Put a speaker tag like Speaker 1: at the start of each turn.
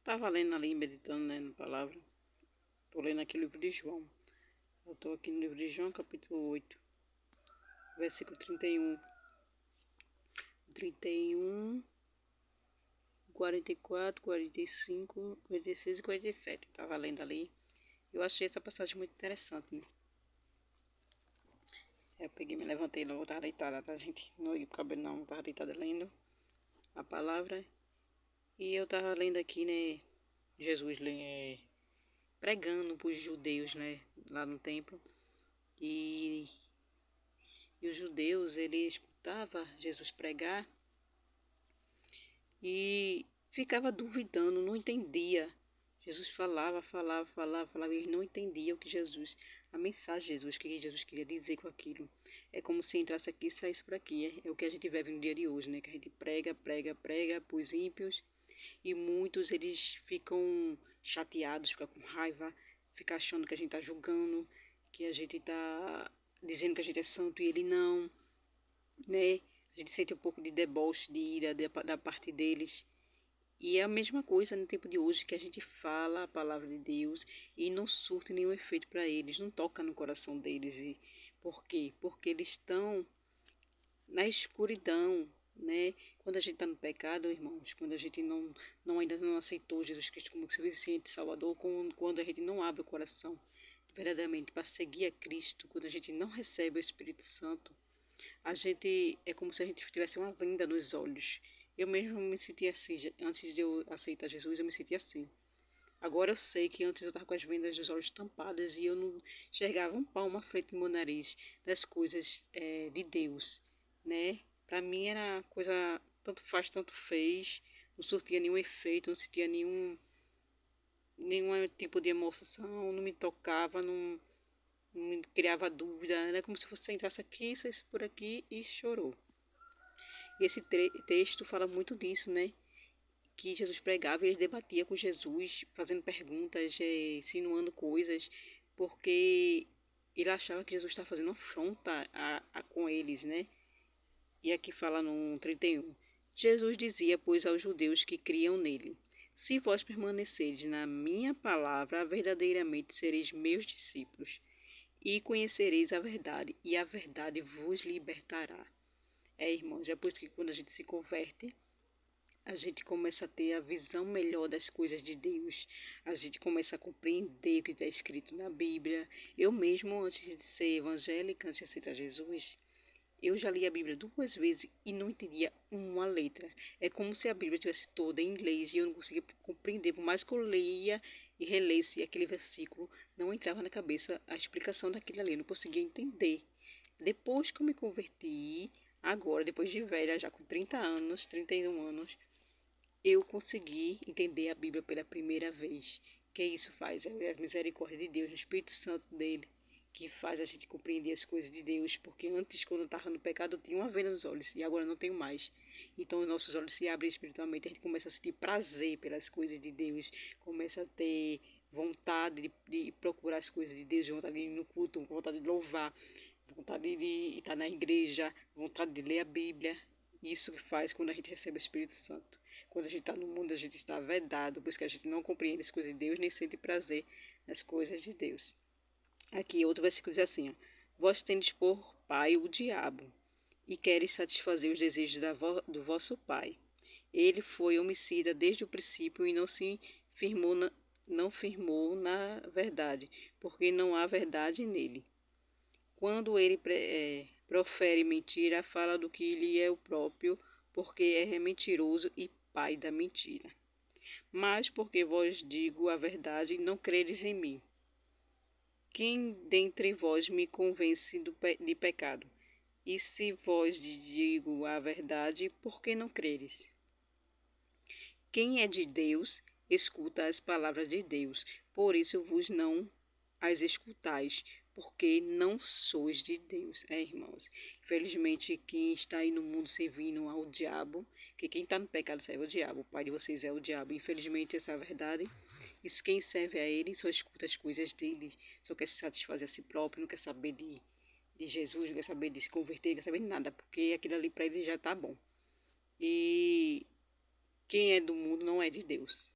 Speaker 1: Estava lendo ali, meditando, né, na palavra. Estou lendo aqui o livro de João. Eu estou aqui no livro de João, capítulo 8, versículo 31. 31, 44, 45, 46 e 47. Estava lendo ali. Eu achei essa passagem muito interessante, né? Eu peguei, me levantei, logo estava deitada, tá, gente? Não ia pro cabelo, não. Estava deitada lendo a palavra. E eu estava lendo aqui, né? Jesus pregando para os judeus, né? Lá no templo. E os judeus, ele escutava Jesus pregar e ficava duvidando, não entendia. Jesus falava, e eles não entendiam o que Jesus, a mensagem de Jesus, o que Jesus queria dizer com aquilo. É como se entrasse aqui e saísse por aqui. É o que a gente vive no dia de hoje, né? Que a gente prega para os ímpios e muitos eles ficam chateados, ficam com raiva, ficam achando que a gente está julgando, que a gente está dizendo que a gente é santo e ele não, né? A gente sente um pouco de deboche, de ira da parte deles. E é a mesma coisa no tempo de hoje, que a gente fala a palavra de Deus e não surte nenhum efeito para eles, não toca no coração deles. E por quê? Porque eles estão na escuridão, né? Quando a gente está no pecado, irmãos, quando a gente ainda não aceitou Jesus Cristo como suficiente Salvador, quando a gente não abre o coração verdadeiramente para seguir a Cristo, quando a gente não recebe o Espírito Santo, a gente é como se a gente tivesse uma venda nos olhos. Eu mesmo me sentia assim, antes de eu aceitar Jesus, eu me sentia assim. Agora eu sei que antes eu estava com as vendas dos olhos tampadas e eu não enxergava um palmo à frente do meu nariz das coisas de Deus, né? Para mim era coisa, tanto faz, tanto fez, não surtia nenhum efeito, não sentia nenhum tipo de emoção, não me tocava, não me criava dúvida, era como se você entrasse aqui, saísse por aqui e chorou. E esse texto fala muito disso, né? Que Jesus pregava e ele debatia com Jesus, fazendo perguntas, insinuando coisas, porque ele achava que Jesus estava fazendo afronta com eles, né? E aqui fala no 31. Jesus dizia, pois, aos judeus que criam nele: Se vós permanecerdes na minha palavra, verdadeiramente sereis meus discípulos, e conhecereis a verdade, e a verdade vos libertará. Irmãos, é por isso que quando a gente se converte, a gente começa a ter a visão melhor das coisas de Deus. A gente começa a compreender o que está escrito na Bíblia. Eu mesmo, antes de ser evangélica, antes de aceitar Jesus, eu já li a Bíblia 2 vezes e não entendia uma letra. É como se a Bíblia estivesse toda em inglês e eu não conseguia compreender. Por mais que eu leia e relesse aquele versículo, não entrava na cabeça a explicação daquilo ali. Eu não conseguia entender. Depois que eu me converti, agora, depois de velha, já com 30 anos, 31 anos, eu consegui entender a Bíblia pela primeira vez. Que isso faz? É a misericórdia de Deus, o Espírito Santo dele, que faz a gente compreender as coisas de Deus. Porque antes, quando eu estava no pecado, eu tinha uma venda nos olhos e agora não tenho mais. Então, os nossos olhos se abrem espiritualmente, a gente começa a sentir prazer pelas coisas de Deus, começa a ter vontade de procurar as coisas de Deus, vontade de ir no culto, vontade de louvar, vontade de estar na igreja, vontade de ler a Bíblia. Isso que faz quando a gente recebe o Espírito Santo. Quando a gente está no mundo, a gente está vedado, por isso que a gente não compreende as coisas de Deus, nem sente prazer nas coisas de Deus. Aqui, outro versículo diz assim, ó, vós tendes por pai o diabo, e queres satisfazer os desejos do vosso pai. Ele foi homicida desde o princípio e não firmou na verdade, porque não há verdade nele. Quando ele profere mentira, fala do que lhe é o próprio, porque é mentiroso e pai da mentira. Mas porque vos digo a verdade, não credes em mim. Quem dentre vós me convence de pecado? E se vos digo a verdade, por que não creres? Quem é de Deus, escuta as palavras de Deus. Por isso vos não as escutais, porque não sois de Deus, irmãos. Infelizmente, quem está aí no mundo servindo ao diabo, que quem está no pecado serve ao diabo, o pai de vocês é o diabo. Infelizmente, essa é a verdade. E quem serve a ele só escuta as coisas dele, só quer se satisfazer a si próprio, não quer saber de Jesus, não quer saber de se converter, não quer saber de nada, porque aquilo ali para ele já está bom. E quem é do mundo não é de Deus.